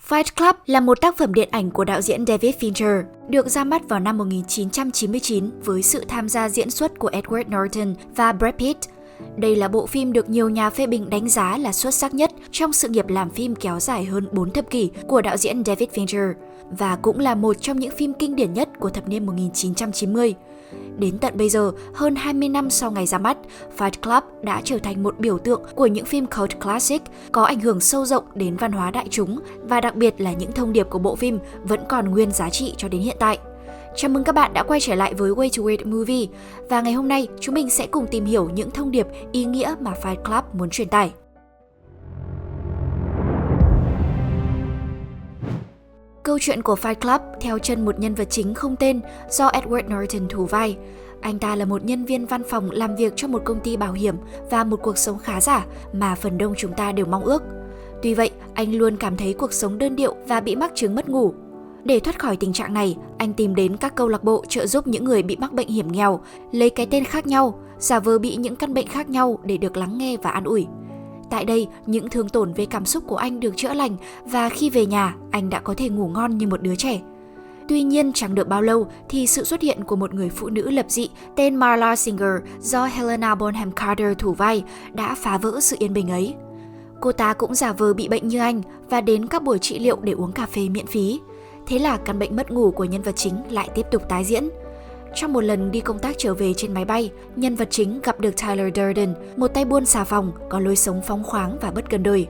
Fight Club là một tác phẩm điện ảnh của đạo diễn David Fincher, được ra mắt vào năm 1999 với sự tham gia diễn xuất của Edward Norton và Brad Pitt. Đây là bộ phim được nhiều nhà phê bình đánh giá là xuất sắc nhất trong sự nghiệp làm phim kéo dài hơn 4 thập kỷ của đạo diễn David Fincher, và cũng là một trong những phim kinh điển nhất của thập niên 1990. Đến tận bây giờ, hơn 20 năm sau ngày ra mắt, Fight Club đã trở thành một biểu tượng của những phim cult classic có ảnh hưởng sâu rộng đến văn hóa đại chúng, và đặc biệt là những thông điệp của bộ phim vẫn còn nguyên giá trị cho đến hiện tại. Chào mừng các bạn đã quay trở lại với Way to Weird Movie, và ngày hôm nay chúng mình sẽ cùng tìm hiểu những thông điệp ý nghĩa mà Fight Club muốn truyền tải. Câu chuyện của Fight Club theo chân một nhân vật chính không tên do Edward Norton thủ vai. Anh ta là một nhân viên văn phòng làm việc cho một công ty bảo hiểm và một cuộc sống khá giả mà phần đông chúng ta đều mong ước. Tuy vậy, anh luôn cảm thấy cuộc sống đơn điệu và bị mắc chứng mất ngủ. Để thoát khỏi tình trạng này, anh tìm đến các câu lạc bộ trợ giúp những người bị mắc bệnh hiểm nghèo, lấy cái tên khác nhau, giả vờ bị những căn bệnh khác nhau để được lắng nghe và an ủi. Tại đây, những thương tổn về cảm xúc của anh được chữa lành, và khi về nhà, anh đã có thể ngủ ngon như một đứa trẻ. Tuy nhiên, chẳng được bao lâu thì sự xuất hiện của một người phụ nữ lập dị tên Marla Singer do Helena Bonham Carter thủ vai đã phá vỡ sự yên bình ấy. Cô ta cũng giả vờ bị bệnh như anh và đến các buổi trị liệu để uống cà phê miễn phí. Thế là căn bệnh mất ngủ của nhân vật chính lại tiếp tục tái diễn. Trong một lần đi công tác trở về trên máy bay, nhân vật chính gặp được Tyler Durden, một tay buôn xà phòng có lối sống phóng khoáng và bất cần đời.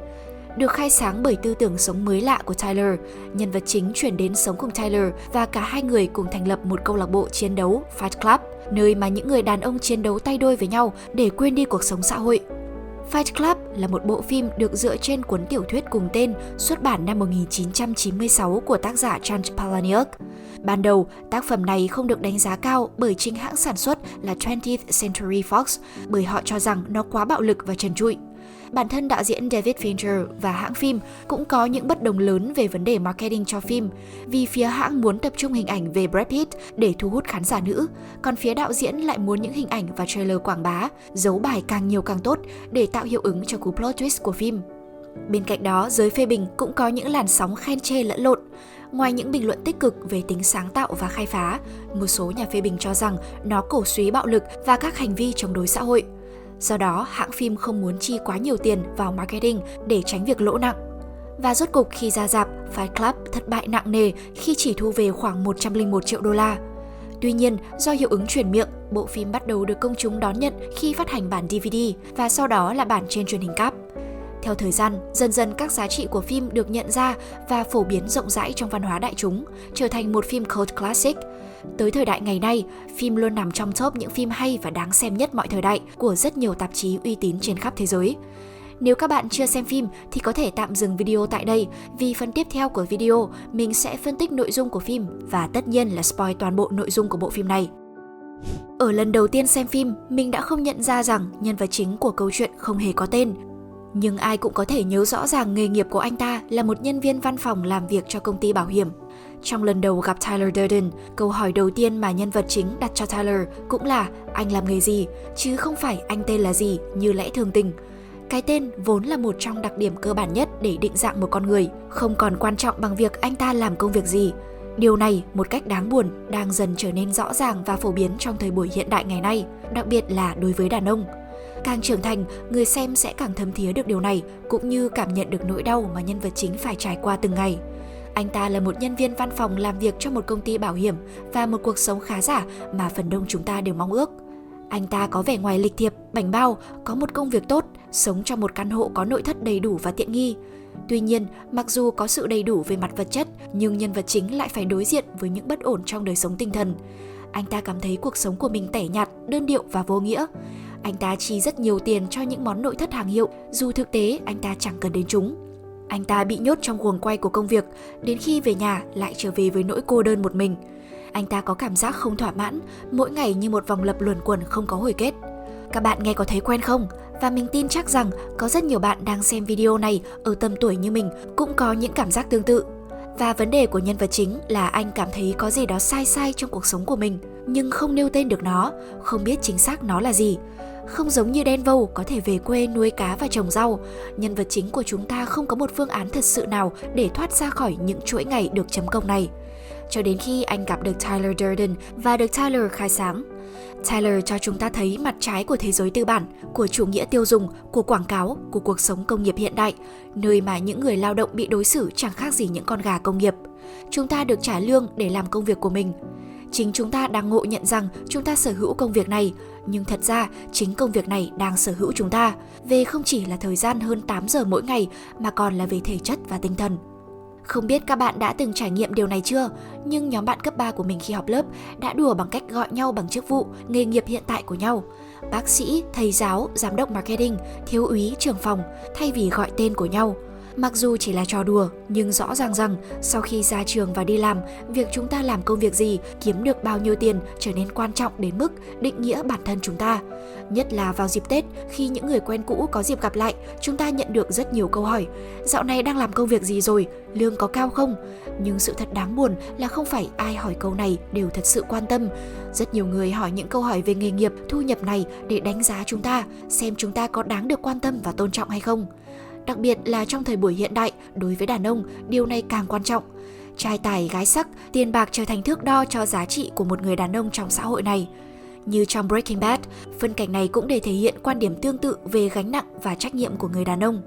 Được khai sáng bởi tư tưởng sống mới lạ của Tyler, nhân vật chính chuyển đến sống cùng Tyler và cả hai người cùng thành lập một câu lạc bộ chiến đấu Fight Club, nơi mà những người đàn ông chiến đấu tay đôi với nhau để quên đi cuộc sống xã hội. Fight Club là một bộ phim được dựa trên cuốn tiểu thuyết cùng tên xuất bản năm 1996 của tác giả John Palahniuk. Ban đầu, tác phẩm này không được đánh giá cao bởi chính hãng sản xuất là 20th Century Fox, bởi họ cho rằng nó quá bạo lực và trần trụi. Bản thân đạo diễn David Fincher và hãng phim cũng có những bất đồng lớn về vấn đề marketing cho phim, vì phía hãng muốn tập trung hình ảnh về Brad Pitt để thu hút khán giả nữ, còn phía đạo diễn lại muốn những hình ảnh và trailer quảng bá, giấu bài càng nhiều càng tốt để tạo hiệu ứng cho cú plot twist của phim. Bên cạnh đó, giới phê bình cũng có những làn sóng khen chê lẫn lộn. Ngoài những bình luận tích cực về tính sáng tạo và khai phá, một số nhà phê bình cho rằng nó cổ súy bạo lực và các hành vi chống đối xã hội. Do đó, hãng phim không muốn chi quá nhiều tiền vào marketing để tránh việc lỗ nặng. Và rốt cục khi ra rạp, Fight Club thất bại nặng nề khi chỉ thu về khoảng 101 triệu đô la. Tuy nhiên, do hiệu ứng truyền miệng, bộ phim bắt đầu được công chúng đón nhận khi phát hành bản DVD và sau đó là bản trên truyền hình cáp. Theo thời gian, dần dần các giá trị của phim được nhận ra và phổ biến rộng rãi trong văn hóa đại chúng, trở thành một phim cult classic. Tới thời đại ngày nay, phim luôn nằm trong top những phim hay và đáng xem nhất mọi thời đại của rất nhiều tạp chí uy tín trên khắp thế giới. Nếu các bạn chưa xem phim thì có thể tạm dừng video tại đây, vì phần tiếp theo của video mình sẽ phân tích nội dung của phim và tất nhiên là spoil toàn bộ nội dung của bộ phim này. Ở lần đầu tiên xem phim, mình đã không nhận ra rằng nhân vật chính của câu chuyện không hề có tên. Nhưng ai cũng có thể nhớ rõ ràng nghề nghiệp của anh ta là một nhân viên văn phòng làm việc cho công ty bảo hiểm. Trong lần đầu gặp Tyler Durden, câu hỏi đầu tiên mà nhân vật chính đặt cho Tyler cũng là anh làm nghề gì, chứ không phải anh tên là gì như lẽ thường tình. Cái tên vốn là một trong đặc điểm cơ bản nhất để định dạng một con người, không còn quan trọng bằng việc anh ta làm công việc gì. Điều này, một cách đáng buồn, đang dần trở nên rõ ràng và phổ biến trong thời buổi hiện đại ngày nay, đặc biệt là đối với đàn ông. Càng trưởng thành, người xem sẽ càng thấm thía được điều này, cũng như cảm nhận được nỗi đau mà nhân vật chính phải trải qua từng ngày. Anh ta là một nhân viên văn phòng làm việc cho một công ty bảo hiểm và một cuộc sống khá giả mà phần đông chúng ta đều mong ước. Anh ta có vẻ ngoài lịch thiệp, bảnh bao, có một công việc tốt, sống trong một căn hộ có nội thất đầy đủ và tiện nghi. Tuy nhiên, mặc dù có sự đầy đủ về mặt vật chất, nhưng nhân vật chính lại phải đối diện với những bất ổn trong đời sống tinh thần. Anh ta cảm thấy cuộc sống của mình tẻ nhạt, đơn điệu và vô nghĩa. Anh ta chi rất nhiều tiền cho những món nội thất hàng hiệu, dù thực tế anh ta chẳng cần đến chúng. Anh ta bị nhốt trong guồng quay của công việc, đến khi về nhà lại trở về với nỗi cô đơn một mình. Anh ta có cảm giác không thỏa mãn, mỗi ngày như một vòng lặp luẩn quẩn không có hồi kết. Các bạn nghe có thấy quen không? Và mình tin chắc rằng có rất nhiều bạn đang xem video này ở tầm tuổi như mình cũng có những cảm giác tương tự. Và vấn đề của nhân vật chính là anh cảm thấy có gì đó sai trong cuộc sống của mình, nhưng không nêu tên được nó, không biết chính xác nó là gì. Không giống như Denver có thể về quê nuôi cá và trồng rau, nhân vật chính của chúng ta không có một phương án thật sự nào để thoát ra khỏi những chuỗi ngày được chấm công này. Cho đến khi anh gặp được Tyler Durden và được Tyler khai sáng. Tyler cho chúng ta thấy mặt trái của thế giới tư bản, của chủ nghĩa tiêu dùng, của quảng cáo, của cuộc sống công nghiệp hiện đại, nơi mà những người lao động bị đối xử chẳng khác gì những con gà công nghiệp. Chúng ta được trả lương để làm công việc của mình. Chính chúng ta đang ngộ nhận rằng chúng ta sở hữu công việc này, nhưng thật ra chính công việc này đang sở hữu chúng ta, về không chỉ là thời gian hơn 8 giờ mỗi ngày mà còn là về thể chất và tinh thần. Không biết các bạn đã từng trải nghiệm điều này chưa, nhưng nhóm bạn cấp 3 của mình khi học lớp đã đùa bằng cách gọi nhau bằng chức vụ, nghề nghiệp hiện tại của nhau. Bác sĩ, thầy giáo, giám đốc marketing, thiếu úy, trưởng phòng, thay vì gọi tên của nhau. Mặc dù chỉ là trò đùa, nhưng rõ ràng rằng sau khi ra trường và đi làm, việc chúng ta làm công việc gì, kiếm được bao nhiêu tiền trở nên quan trọng đến mức định nghĩa bản thân chúng ta. Nhất là vào dịp Tết, khi những người quen cũ có dịp gặp lại, chúng ta nhận được rất nhiều câu hỏi. Dạo này đang làm công việc gì rồi? Lương có cao không? Nhưng sự thật đáng buồn là không phải ai hỏi câu này đều thật sự quan tâm. Rất nhiều người hỏi những câu hỏi về nghề nghiệp, thu nhập này để đánh giá chúng ta, xem chúng ta có đáng được quan tâm và tôn trọng hay không. Đặc biệt là trong thời buổi hiện đại, đối với đàn ông, điều này càng quan trọng. Trai tài, gái sắc, tiền bạc trở thành thước đo cho giá trị của một người đàn ông trong xã hội này. Như trong Breaking Bad, phân cảnh này cũng để thể hiện quan điểm tương tự về gánh nặng và trách nhiệm của người đàn ông.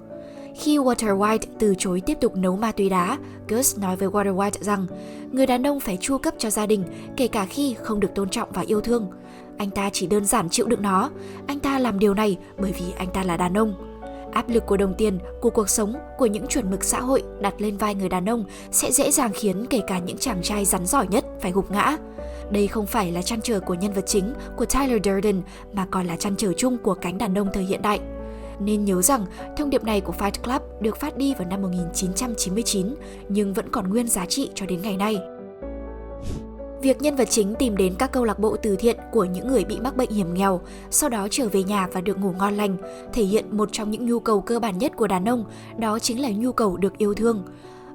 Khi Walter White từ chối tiếp tục nấu ma túy đá, Gus nói với Walter White rằng người đàn ông phải chu cấp cho gia đình, kể cả khi không được tôn trọng và yêu thương. Anh ta chỉ đơn giản chịu đựng nó. Anh ta làm điều này bởi vì anh ta là đàn ông. Áp lực của đồng tiền, của cuộc sống, của những chuẩn mực xã hội đặt lên vai người đàn ông sẽ dễ dàng khiến kể cả những chàng trai rắn giỏi nhất phải gục ngã. Đây không phải là trăn trở của nhân vật chính, của Tyler Durden, mà còn là trăn trở chung của cánh đàn ông thời hiện đại. Nên nhớ rằng, thông điệp này của Fight Club được phát đi vào năm 1999, nhưng vẫn còn nguyên giá trị cho đến ngày nay. Việc nhân vật chính tìm đến các câu lạc bộ từ thiện của những người bị mắc bệnh hiểm nghèo, sau đó trở về nhà và được ngủ ngon lành, thể hiện một trong những nhu cầu cơ bản nhất của đàn ông, đó chính là nhu cầu được yêu thương.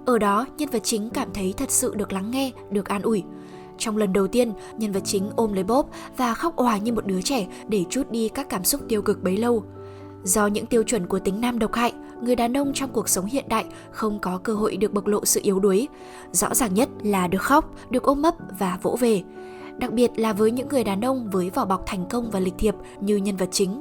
Ở đó, nhân vật chính cảm thấy thật sự được lắng nghe, được an ủi. Trong lần đầu tiên, nhân vật chính ôm lấy Bob và khóc òa như một đứa trẻ để trút đi các cảm xúc tiêu cực bấy lâu. Do những tiêu chuẩn của tính nam độc hại, người đàn ông trong cuộc sống hiện đại không có cơ hội được bộc lộ sự yếu đuối. Rõ ràng nhất là được khóc, được ôm ấp và vỗ về. Đặc biệt là với những người đàn ông với vỏ bọc thành công và lịch thiệp như nhân vật chính.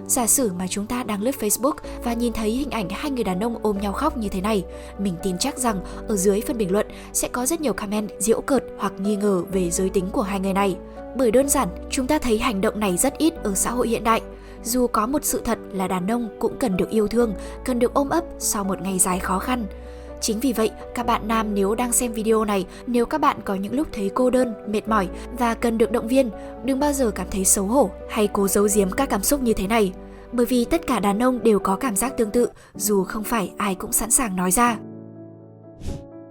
Giả sử mà chúng ta đang lướt Facebook và nhìn thấy hình ảnh hai người đàn ông ôm nhau khóc như thế này, mình tin chắc rằng ở dưới phần bình luận sẽ có rất nhiều comment giễu cợt hoặc nghi ngờ về giới tính của hai người này. Bởi đơn giản, chúng ta thấy hành động này rất ít ở xã hội hiện đại. Dù có một sự thật là đàn ông cũng cần được yêu thương, cần được ôm ấp sau một ngày dài khó khăn. Chính vì vậy, các bạn nam nếu đang xem video này, nếu các bạn có những lúc thấy cô đơn, mệt mỏi và cần được động viên, đừng bao giờ cảm thấy xấu hổ hay cố giấu giếm các cảm xúc như thế này. Bởi vì tất cả đàn ông đều có cảm giác tương tự, dù không phải ai cũng sẵn sàng nói ra.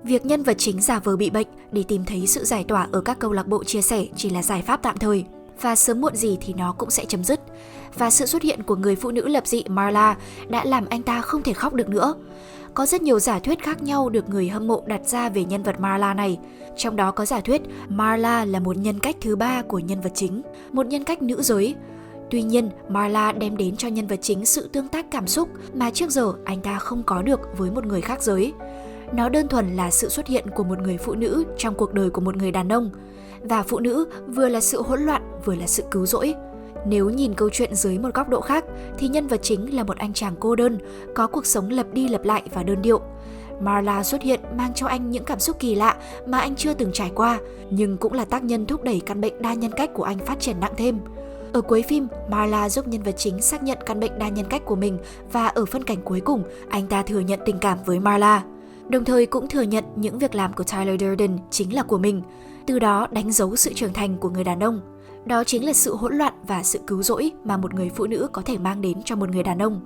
Việc nhân vật chính giả vờ bị bệnh để tìm thấy sự giải tỏa ở các câu lạc bộ chia sẻ chỉ là giải pháp tạm thời. Và sớm muộn gì thì nó cũng sẽ chấm dứt. Và sự xuất hiện của người phụ nữ lập dị Marla đã làm anh ta không thể khóc được nữa. Có rất nhiều giả thuyết khác nhau được người hâm mộ đặt ra về nhân vật Marla này. Trong đó có giả thuyết Marla là một nhân cách thứ ba của nhân vật chính, một nhân cách nữ giới. Tuy nhiên, Marla đem đến cho nhân vật chính sự tương tác cảm xúc mà trước giờ anh ta không có được với một người khác giới. Nó đơn thuần là sự xuất hiện của một người phụ nữ trong cuộc đời của một người đàn ông. Và phụ nữ vừa là sự hỗn loạn, vừa là sự cứu rỗi. Nếu nhìn câu chuyện dưới một góc độ khác, thì nhân vật chính là một anh chàng cô đơn, có cuộc sống lặp đi lặp lại và đơn điệu. Marla xuất hiện mang cho anh những cảm xúc kỳ lạ mà anh chưa từng trải qua, nhưng cũng là tác nhân thúc đẩy căn bệnh đa nhân cách của anh phát triển nặng thêm. Ở cuối phim, Marla giúp nhân vật chính xác nhận căn bệnh đa nhân cách của mình và ở phân cảnh cuối cùng, anh ta thừa nhận tình cảm với Marla. Đồng thời cũng thừa nhận những việc làm của Tyler Durden chính là của mình, từ đó đánh dấu sự trưởng thành của người đàn ông. Đó chính là sự hỗn loạn và sự cứu rỗi mà một người phụ nữ có thể mang đến cho một người đàn ông.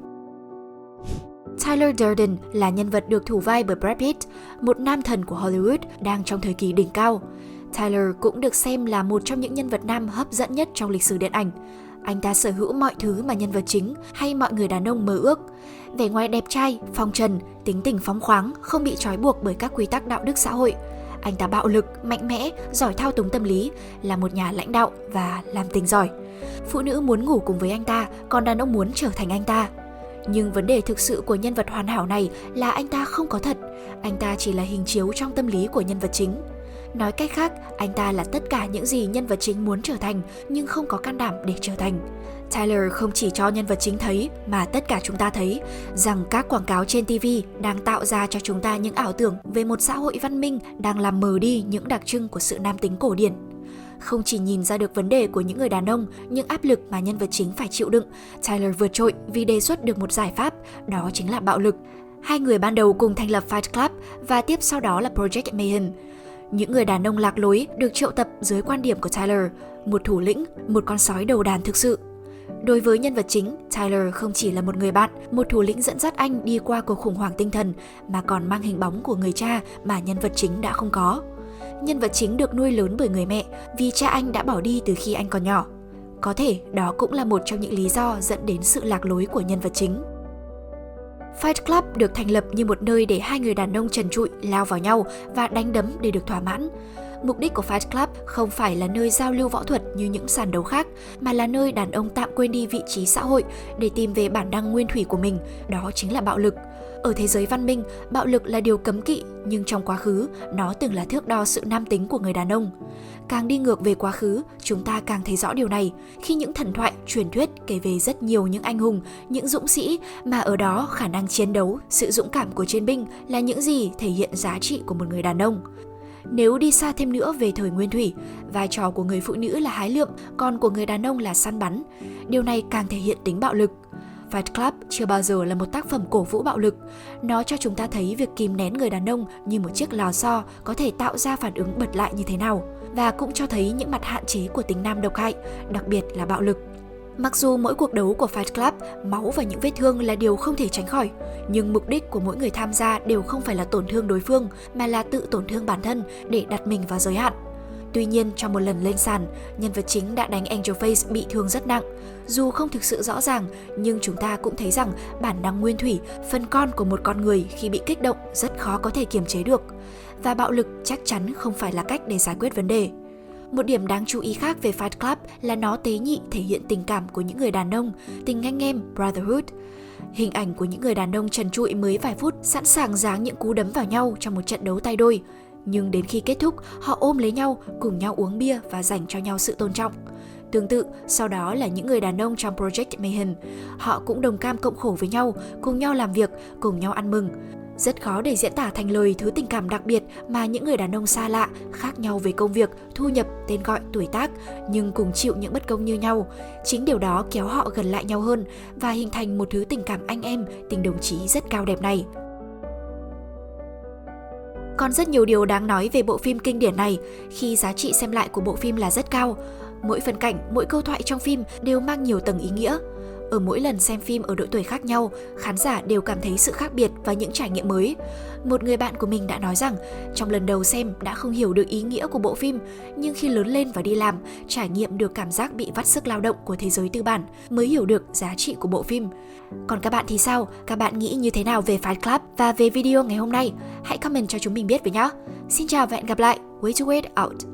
Tyler Durden là nhân vật được thủ vai bởi Brad Pitt, một nam thần của Hollywood đang trong thời kỳ đỉnh cao. Tyler cũng được xem là một trong những nhân vật nam hấp dẫn nhất trong lịch sử điện ảnh. Anh ta sở hữu mọi thứ mà nhân vật chính hay mọi người đàn ông mơ ước. Vẻ ngoài đẹp trai, phong trần, tính tình phóng khoáng, không bị trói buộc bởi các quy tắc đạo đức xã hội. Anh ta bạo lực, mạnh mẽ, giỏi thao túng tâm lý, là một nhà lãnh đạo và làm tình giỏi. Phụ nữ muốn ngủ cùng với anh ta, còn đàn ông muốn trở thành anh ta. Nhưng vấn đề thực sự của nhân vật hoàn hảo này là anh ta không có thật. Anh ta chỉ là hình chiếu trong tâm lý của nhân vật chính. Nói cách khác, anh ta là tất cả những gì nhân vật chính muốn trở thành nhưng không có can đảm để trở thành. Tyler không chỉ cho nhân vật chính thấy mà tất cả chúng ta thấy rằng các quảng cáo trên TV đang tạo ra cho chúng ta những ảo tưởng về một xã hội văn minh đang làm mờ đi những đặc trưng của sự nam tính cổ điển. Không chỉ nhìn ra được vấn đề của những người đàn ông, những áp lực mà nhân vật chính phải chịu đựng, Tyler vượt trội vì đề xuất được một giải pháp, đó chính là bạo lực. Hai người ban đầu cùng thành lập Fight Club và tiếp sau đó là Project Mayhem. Những người đàn ông lạc lối được triệu tập dưới quan điểm của Tyler, một thủ lĩnh, một con sói đầu đàn thực sự. Đối với nhân vật chính, Tyler không chỉ là một người bạn, một thủ lĩnh dẫn dắt anh đi qua cuộc khủng hoảng tinh thần, mà còn mang hình bóng của người cha mà nhân vật chính đã không có. Nhân vật chính được nuôi lớn bởi người mẹ vì cha anh đã bỏ đi từ khi anh còn nhỏ. Có thể đó cũng là một trong những lý do dẫn đến sự lạc lối của nhân vật chính. Fight Club được thành lập như một nơi để hai người đàn ông trần trụi lao vào nhau và đánh đấm để được thỏa mãn. Mục đích của Fight Club không phải là nơi giao lưu võ thuật như những sàn đấu khác, mà là nơi đàn ông tạm quên đi vị trí xã hội để tìm về bản năng nguyên thủy của mình, đó chính là bạo lực. Ở thế giới văn minh, bạo lực là điều cấm kỵ, nhưng trong quá khứ, nó từng là thước đo sự nam tính của người đàn ông. Càng đi ngược về quá khứ, chúng ta càng thấy rõ điều này, khi những thần thoại, truyền thuyết kể về rất nhiều những anh hùng, những dũng sĩ, mà ở đó khả năng chiến đấu, sự dũng cảm của chiến binh là những gì thể hiện giá trị của một người đàn ông. Nếu đi xa thêm nữa về thời nguyên thủy, vai trò của người phụ nữ là hái lượm, còn của người đàn ông là săn bắn. Điều này càng thể hiện tính bạo lực. Fight Club chưa bao giờ là một tác phẩm cổ vũ bạo lực. Nó cho chúng ta thấy việc kìm nén người đàn ông như một chiếc lò xo có thể tạo ra phản ứng bật lại như thế nào. Và cũng cho thấy những mặt hạn chế của tính nam độc hại, đặc biệt là bạo lực. Mặc dù mỗi cuộc đấu của Fight Club, máu và những vết thương là điều không thể tránh khỏi, nhưng mục đích của mỗi người tham gia đều không phải là tổn thương đối phương, mà là tự tổn thương bản thân để đặt mình vào giới hạn. Tuy nhiên, trong một lần lên sàn, nhân vật chính đã đánh Angel Face bị thương rất nặng. Dù không thực sự rõ ràng, nhưng chúng ta cũng thấy rằng bản năng nguyên thủy, phần con của một con người khi bị kích động rất khó có thể kiềm chế được. Và bạo lực chắc chắn không phải là cách để giải quyết vấn đề. Một điểm đáng chú ý khác về Fight Club là nó tế nhị thể hiện tình cảm của những người đàn ông, tình anh em, brotherhood. Hình ảnh của những người đàn ông trần trụi mới vài phút sẵn sàng giáng những cú đấm vào nhau trong một trận đấu tay đôi. Nhưng đến khi kết thúc, họ ôm lấy nhau, cùng nhau uống bia và dành cho nhau sự tôn trọng. Tương tự, sau đó là những người đàn ông trong Project Mayhem. Họ cũng đồng cam cộng khổ với nhau, cùng nhau làm việc, cùng nhau ăn mừng. Rất khó để diễn tả thành lời thứ tình cảm đặc biệt mà những người đàn ông xa lạ, khác nhau về công việc, thu nhập, tên gọi, tuổi tác, nhưng cùng chịu những bất công như nhau. Chính điều đó kéo họ gần lại nhau hơn và hình thành một thứ tình cảm anh em, tình đồng chí rất cao đẹp này. Còn rất nhiều điều đáng nói về bộ phim kinh điển này khi giá trị xem lại của bộ phim là rất cao. Mỗi phân cảnh, mỗi câu thoại trong phim đều mang nhiều tầng ý nghĩa. Ở mỗi lần xem phim ở độ tuổi khác nhau, khán giả đều cảm thấy sự khác biệt và những trải nghiệm mới. Một người bạn của mình đã nói rằng, trong lần đầu xem đã không hiểu được ý nghĩa của bộ phim, nhưng khi lớn lên và đi làm, trải nghiệm được cảm giác bị vắt sức lao động của thế giới tư bản, mới hiểu được giá trị của bộ phim. Còn các bạn thì sao? Các bạn nghĩ như thế nào về Fight Club và về video ngày hôm nay? Hãy comment cho chúng mình biết với nhé! Xin chào và hẹn gặp lại! Way to Wait out!